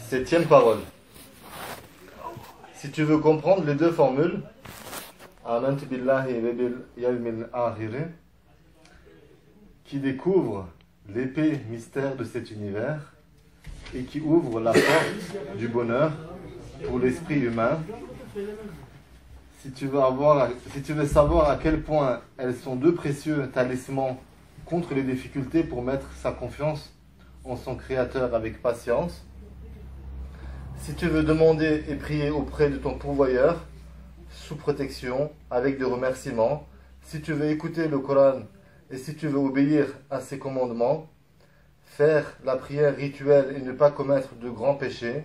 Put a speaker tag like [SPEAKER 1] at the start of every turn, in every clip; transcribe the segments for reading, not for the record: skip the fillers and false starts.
[SPEAKER 1] Septième parole. Si tu veux comprendre les deux formules, Amantu billahi wa bil yawmil akhir, qui découvre l'épais mystère de cet univers et qui ouvre la porte du bonheur pour l'esprit humain, si tu veux savoir à quel point elles sont deux précieux talismans contre les difficultés pour mettre sa confiance en son Créateur avec patience, si tu veux demander et prier auprès de ton pourvoyeur sous protection avec des remerciements, si tu veux écouter le Coran et si tu veux obéir à ses commandements, faire la prière rituelle et ne pas commettre de grands péchés,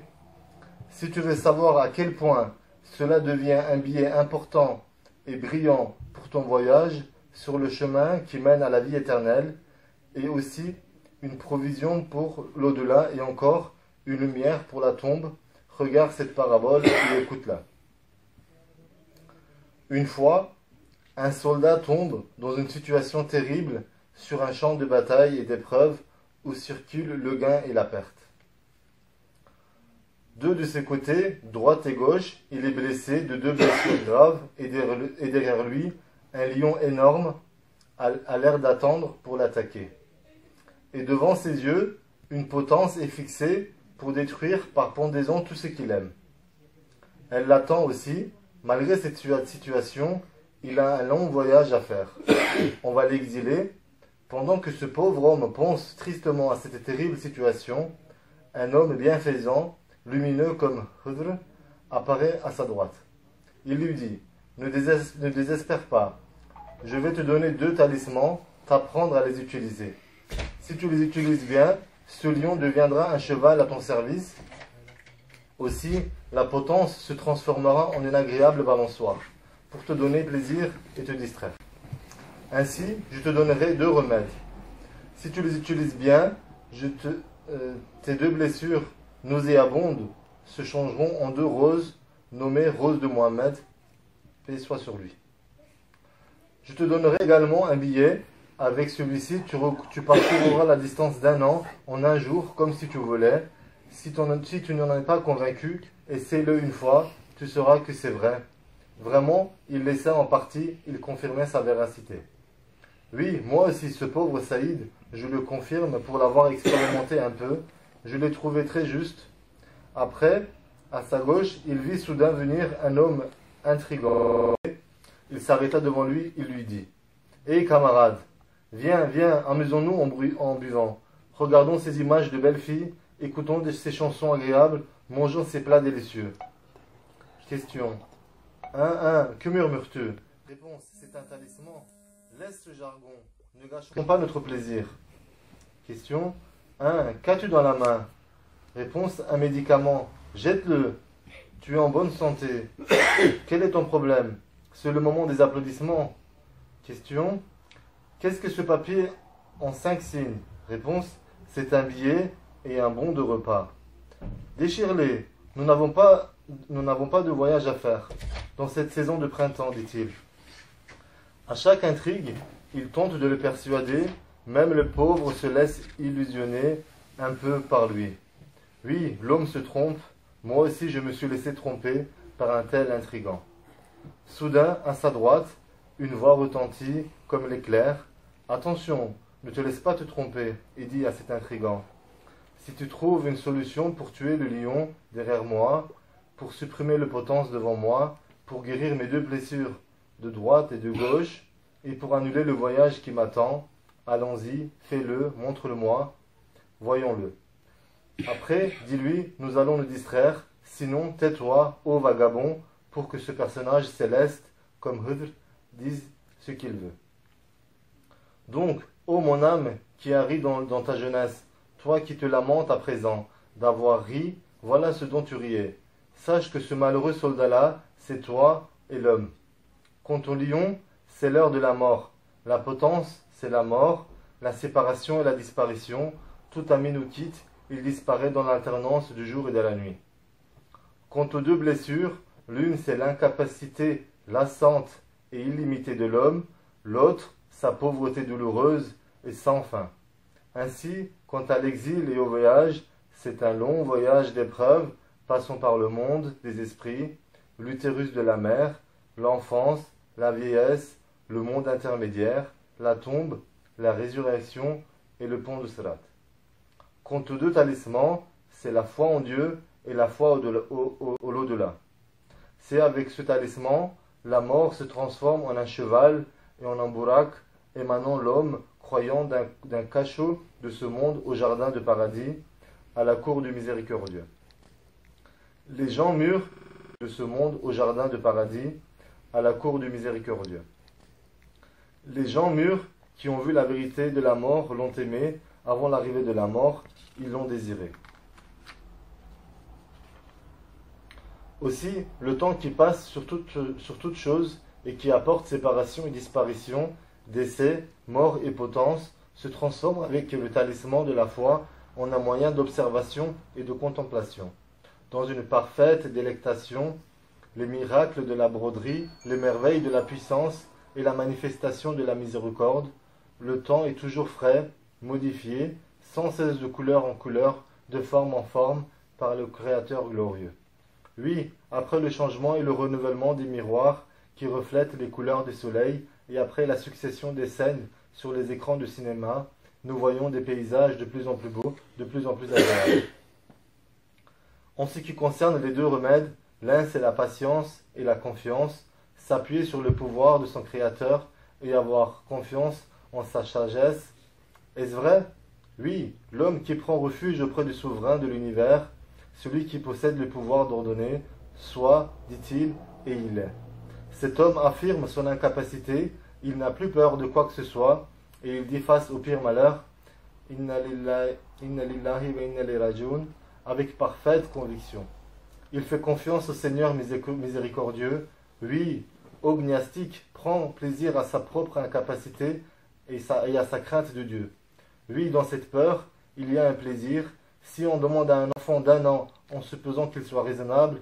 [SPEAKER 1] si tu veux savoir à quel point cela devient un billet important et brillant pour ton voyage sur le chemin qui mène à la vie éternelle, et aussi une provision pour l'au-delà et encore une lumière pour la tombe, regarde cette parabole et écoute-la. Une fois, un soldat tombe dans une situation terrible sur un champ de bataille et d'épreuve où circulent le gain et la perte. Deux de ses côtés, droite et gauche, il est blessé de deux blessures graves et derrière lui, un lion énorme a l'air d'attendre pour l'attaquer. Et devant ses yeux, une potence est fixée pour détruire par pendaison tout ce qu'il aime. Elle l'attend aussi. Malgré cette situation, il a un long voyage à faire. On va l'exiler. Pendant que ce pauvre homme pense tristement à cette terrible situation, un homme bienfaisant, lumineux comme Khudr, apparaît à sa droite. Il lui dit, ne désespère pas, je vais te donner deux talismans, t'apprendre à les utiliser. Si tu les utilises bien, ce lion deviendra un cheval à ton service. Aussi, la potence se transformera en une agréable balançoire, pour te donner plaisir et te distraire. Ainsi, je te donnerai deux remèdes. Si tu les utilises bien, tes deux blessures nauséabondes se changeront en deux roses, nommées roses de Mohammed, paix soit sur lui. Je te donnerai également un billet. Avec celui-ci, tu parcourras la distance d'un an en un jour, comme si tu voulais. Si tu n'en es pas convaincu, essaie-le une fois, tu sauras que c'est vrai. Vraiment, il laissait en partie, il confirmait sa véracité. Oui, moi aussi, ce pauvre Saïd, je le confirme pour l'avoir expérimenté un peu, je l'ai trouvé très juste. Après, à sa gauche, il vit soudain venir un homme intrigant. Il s'arrêta devant lui, il lui dit « Hé camarade, viens, amusons-nous en buvant. Regardons ces images de belles filles, écoutons ces chansons agréables, mangeons ces plats délicieux. » Question. Que murmures-tu? Réponse. C'est un talisman. Laisse ce jargon. Ne gâchons pas notre plaisir. Question. Qu'as-tu dans la main? Réponse. Un médicament. Jette-le. Tu es en bonne santé. Quel est ton problème? C'est le moment des applaudissements. Question. Qu'est-ce que ce papier en 5 signes? Réponse. C'est un billet et un bon de repas. Déchire-les. Nous n'avons pas de voyage à faire dans cette saison de printemps, dit-il. À chaque intrigue, il tente de le persuader, même le pauvre se laisse illusionner un peu par lui. Oui, l'homme se trompe, moi aussi je me suis laissé tromper par un tel intrigant. Soudain, à sa droite, une voix retentit comme l'éclair. Attention, ne te laisse pas te tromper, et dit à cet intrigant. Si tu trouves une solution pour tuer le lion derrière moi, pour supprimer le potence devant moi, pour guérir mes deux blessures de droite et de gauche, et pour annuler le voyage qui m'attend, allons-y, fais-le, montre-le-moi, voyons-le. Après, dis-lui, nous allons nous distraire, sinon tais-toi, ô vagabond, pour que ce personnage céleste, comme Hudr, dise ce qu'il veut. Donc, ô mon âme qui a ri dans ta jeunesse, toi qui te lamentes à présent d'avoir ri, voilà ce dont tu riais. Sache que ce malheureux soldat-là, c'est toi et l'homme. Quant au lion, c'est l'heure de la mort. La potence, c'est la mort. La séparation et la disparition. Tout ami nous quitte, il disparaît dans l'alternance du jour et de la nuit. Quant aux deux blessures, l'une c'est l'incapacité lassante et illimitée de l'homme, l'autre sa pauvreté douloureuse et sans fin. Ainsi, quant à l'exil et au voyage, C'est un long voyage d'épreuves, passant par le monde des esprits, l'utérus de la mère, l'enfance, la vieillesse, le monde intermédiaire, la tombe, la résurrection et le pont de Sirat. Quant aux deux talismans, c'est la foi en Dieu et la foi au l'au-delà. C'est avec ce talisman, la mort se transforme en un cheval et en un bourak, émanant l'homme croyant d'un cachot de ce monde au jardin de paradis, à la cour du miséricordieux. Les gens mûrs de ce monde au jardin de paradis, à la cour du miséricordieux. Les gens mûrs qui ont vu la vérité de la mort l'ont aimé, avant l'arrivée de la mort, ils l'ont désiré. Aussi, le temps qui passe sur toute chose et qui apporte séparation et disparition, décès, mort et potence, se transforme avec le talisman de la foi en un moyen d'observation et de contemplation. Dans une parfaite délectation, les miracles de la broderie, les merveilles de la puissance et la manifestation de la miséricorde, le temps est toujours frais, modifié, sans cesse de couleur en couleur, de forme en forme, par le Créateur glorieux. Oui, après le changement et le renouvellement des miroirs qui reflètent les couleurs du soleil, et après la succession des scènes sur les écrans de cinéma, nous voyons des paysages de plus en plus beaux, de plus en plus agréables. En ce qui concerne les deux remèdes, l'un c'est la patience et la confiance, s'appuyer sur le pouvoir de son Créateur et avoir confiance en sa sagesse. Est-ce vrai? Oui, l'homme qui prend refuge auprès du souverain de l'univers, celui qui possède le pouvoir d'ordonner, soit, dit-il, et il est. Cet homme affirme son incapacité, il n'a plus peur de quoi que ce soit, et il dit face au pire malheur, Inna lillahi wa inna ilayhi raji'un, avec parfaite conviction. Il fait confiance au Seigneur miséricordieux. Oui, ogniastique, prend plaisir à sa propre incapacité et à sa crainte de Dieu. Oui, dans cette peur, il y a un plaisir. Si on demande à un enfant d'1 an, en supposant qu'il soit raisonnable,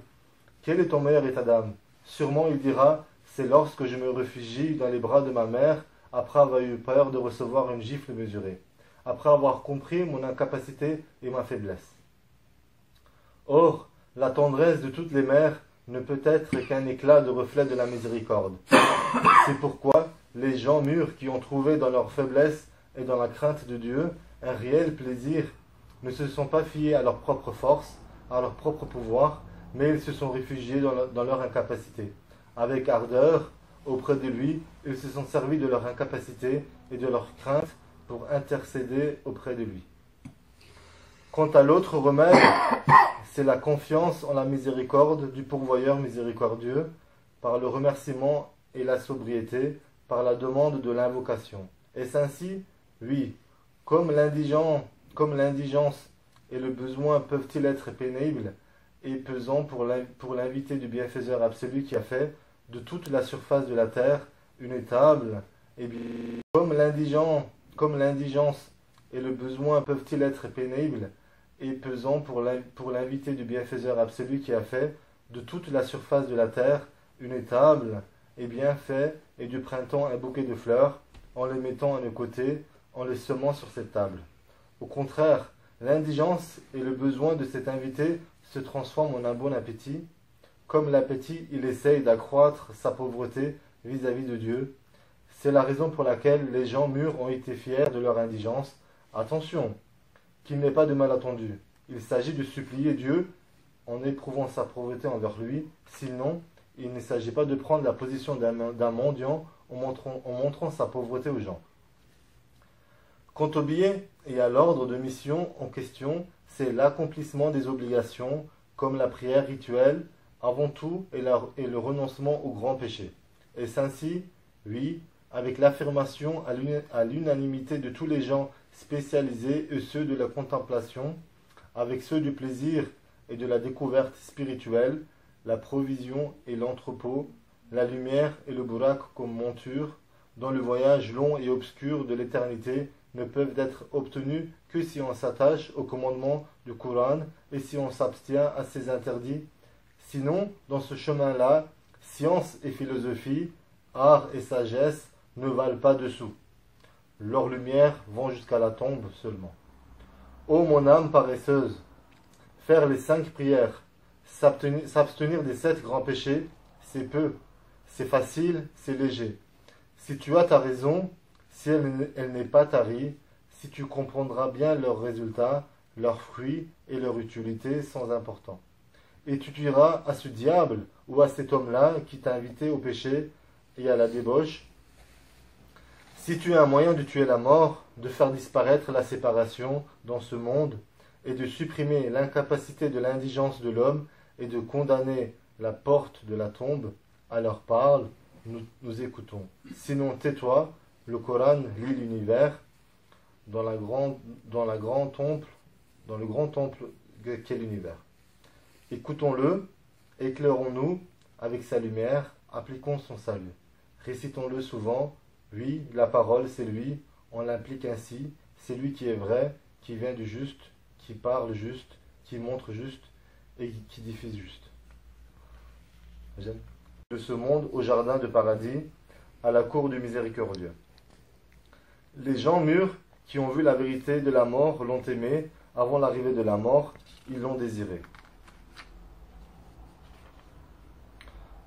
[SPEAKER 1] quel est ton meilleur état d'âme? Sûrement il dira, c'est lorsque je me réfugie dans les bras de ma mère, après avoir eu peur de recevoir une gifle mesurée, après avoir compris mon incapacité et ma faiblesse. Or, la tendresse de toutes les mères ne peut être qu'un éclat de reflet de la miséricorde. C'est pourquoi les gens mûrs qui ont trouvé dans leur faiblesse et dans la crainte de Dieu un réel plaisir ne se sont pas fiés à leur propre force, à leur propre pouvoir, mais ils se sont réfugiés dans leur incapacité. Avec ardeur, auprès de lui, ils se sont servis de leur incapacité et de leur crainte pour intercéder auprès de lui. Quant à l'autre remède, c'est la confiance en la miséricorde du pourvoyeur miséricordieux, par le remerciement et la sobriété, par la demande de l'invocation. Est-ce ainsi? Oui. Comme l'indigence et le besoin peuvent-ils être pénibles et pesants pour l'invité du bienfaiseur absolu qui a fait de toute la surface de la terre une table, et bien, comme l'indigence et le besoin peuvent-ils être pénibles et pesants pour l'invité du bienfaiseur absolu qui a fait de toute la surface de la terre une table, et bien fait, et du printemps un bouquet de fleurs, en les mettant à nos côtés, en les semant sur cette table. Au contraire, l'indigence et le besoin de cet invité se transforment en un bon appétit. Comme l'appétit, il essaye d'accroître sa pauvreté vis-à-vis de Dieu. C'est la raison pour laquelle les gens mûrs ont été fiers de leur indigence. Attention, qu'il n'ait pas de malentendu. Il s'agit de supplier Dieu en éprouvant sa pauvreté envers lui. Sinon, il ne s'agit pas de prendre la position d'un mendiant en montrant sa pauvreté aux gens. Quant au billet et à l'ordre de mission en question, c'est l'accomplissement des obligations, comme la prière rituelle, avant tout, et le renoncement au grand péché. Est-ce ainsi? Oui, avec l'affirmation à l'unanimité de tous les gens spécialisés et ceux de la contemplation, avec ceux du plaisir et de la découverte spirituelle, la provision et l'entrepôt, la lumière et le burak comme monture, dans le voyage long et obscur de l'éternité, ne peuvent être obtenus que si on s'attache au commandement du Coran et si on s'abstient à ses interdits. Sinon, dans ce chemin-là, science et philosophie, art et sagesse ne valent pas dessous. Leurs lumières vont jusqu'à la tombe seulement. Ô mon âme paresseuse, Faire les 5 prières, s'abstenir des 7 grands péchés, c'est peu, c'est facile, c'est léger. Si tu as ta raison, si elle n'est pas tarie, si tu comprendras bien leurs résultats, leurs fruits et leur utilité sans important. Et tu diras à ce diable ou à cet homme-là qui t'a invité au péché et à la débauche, si tu as un moyen de tuer la mort, de faire disparaître la séparation dans ce monde, et de supprimer l'incapacité de l'indigence de l'homme, et de condamner la porte de la tombe, alors parle, nous écoutons. Sinon tais-toi, le Coran lit l'univers dans le grand temple qu'est l'univers. Écoutons-le, éclairons-nous avec sa lumière, appliquons son salut. Récitons-le souvent. Oui, la parole, c'est lui, on l'implique ainsi, c'est lui qui est vrai, qui vient du juste, qui parle juste, qui montre juste et qui diffuse juste. De ce monde au jardin de paradis, à la cour du miséricordieux. Les gens mûrs qui ont vu la vérité de la mort l'ont aimé, avant l'arrivée de la mort, ils l'ont désiré.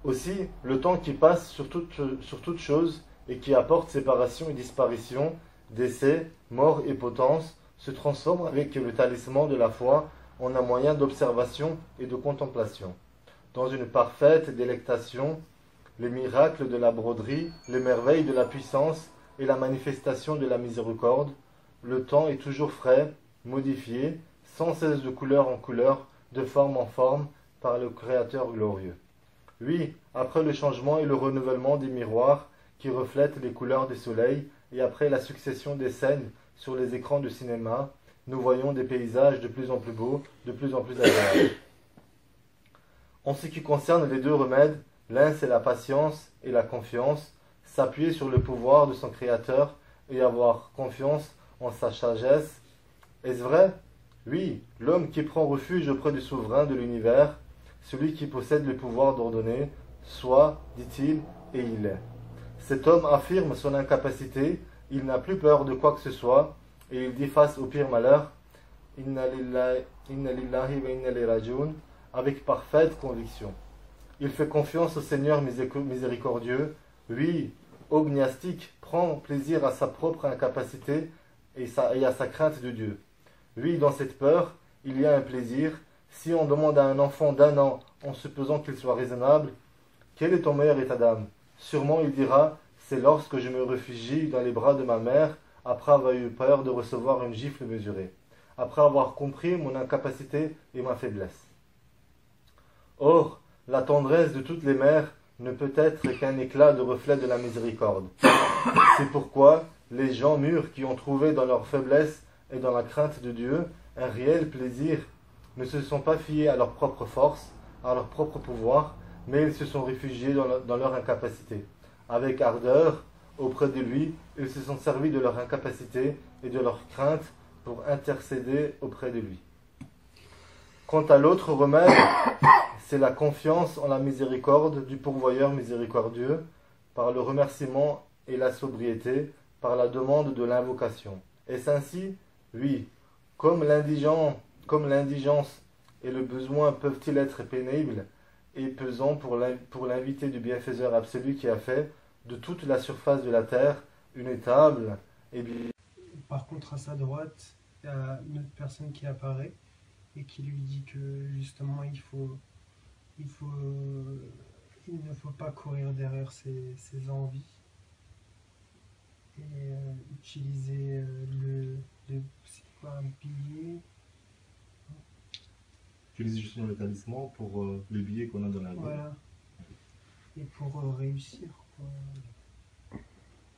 [SPEAKER 1] Aussi, le temps qui passe sur toute chose et qui apporte séparation et disparition, décès, mort et potence, se transforme avec le talisman de la foi en un moyen d'observation et de contemplation. Dans une parfaite délectation, les miracles de la broderie, les merveilles de la puissance et la manifestation de la miséricorde, le temps est toujours frais, modifié, sans cesse de couleur en couleur, de forme en forme, par le Créateur glorieux. Oui, après le changement et le renouvellement des miroirs qui reflètent les couleurs du soleil, et après la succession des scènes sur les écrans de cinéma, nous voyons des paysages de plus en plus beaux, de plus en plus agréables. En ce qui concerne les deux remèdes, l'un c'est la patience et la confiance, s'appuyer sur le pouvoir de son Créateur et avoir confiance en sa sagesse. Est-ce vrai? Oui, l'homme qui prend refuge auprès du souverain de l'univers, celui qui possède le pouvoir d'ordonner, soit, dit-il, et il est. Cet homme affirme son incapacité, il n'a plus peur de quoi que ce soit, et il dit face au pire malheur, Inna lillahi wa inna ilayhi raji'un, avec parfaite conviction. Il fait confiance au Seigneur miséricordieux. Oui, ô gnastique, prend plaisir à sa propre incapacité et à sa crainte de Dieu. Oui, dans cette peur, il y a un plaisir. Si on demande à un enfant d'1 an, en supposant qu'il soit raisonnable, quel est ton meilleur état d'âme? Sûrement il dira, c'est lorsque je me réfugie dans les bras de ma mère, après avoir eu peur de recevoir une gifle mesurée, après avoir compris mon incapacité et ma faiblesse. Or, la tendresse de toutes les mères ne peut être qu'un éclat de reflet de la miséricorde. C'est pourquoi les gens mûrs qui ont trouvé dans leur faiblesse et dans la crainte de Dieu un réel plaisir ne se sont pas fiés à leur propre force, à leur propre pouvoir, mais ils se sont réfugiés dans leur incapacité. Avec ardeur, auprès de lui, ils se sont servis de leur incapacité et de leur crainte pour intercéder auprès de lui. Quant à l'autre remède, c'est la confiance en la miséricorde du pourvoyeur miséricordieux, par le remerciement et la sobriété, par la demande de l'invocation. Est-ce ainsi? Oui. Comme l'indigence et le besoin peuvent-ils être pénibles et pesants pour l'invité du bienfaiseur absolu qui a fait de toute la surface de la terre une étable et bien...
[SPEAKER 2] Par contre, à sa droite, il y a une autre personne qui apparaît et qui lui dit que justement il ne faut pas courir derrière ses envies et utiliser c'est quoi, un pilier?
[SPEAKER 1] Utiliser justement le talisman pour les billets qu'on a dans la vie.
[SPEAKER 2] Voilà. Et pour réussir, quoi.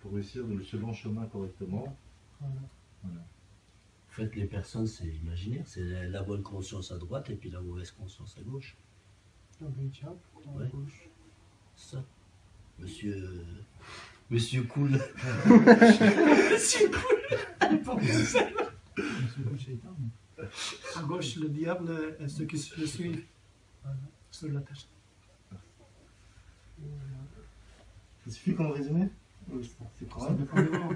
[SPEAKER 1] Pour réussir le bon chemin correctement.
[SPEAKER 2] Voilà.
[SPEAKER 3] En fait, les personnes, c'est imaginaire, c'est la bonne conscience à droite et puis la mauvaise conscience à gauche.
[SPEAKER 2] Donc le diable, à
[SPEAKER 3] Ouais.
[SPEAKER 2] gauche.
[SPEAKER 3] Ça. Monsieur Cool. Monsieur Cool.
[SPEAKER 4] Monsieur le Shaitan. À gauche, le diable et ceux qui le suivent. Voilà. Sur la tâche.
[SPEAKER 1] Ça suffit comme résumé? C'est
[SPEAKER 4] Ça
[SPEAKER 1] correct.
[SPEAKER 4] dépend des mots.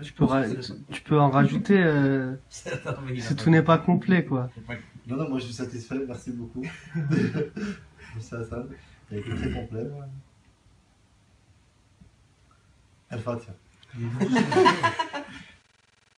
[SPEAKER 2] Tu peux en rajouter, tout n'est pas complet, quoi.
[SPEAKER 1] Non, non, moi je suis satisfait, merci beaucoup. Monsieur Hassan, ça a été très complet. Al-Fatiha.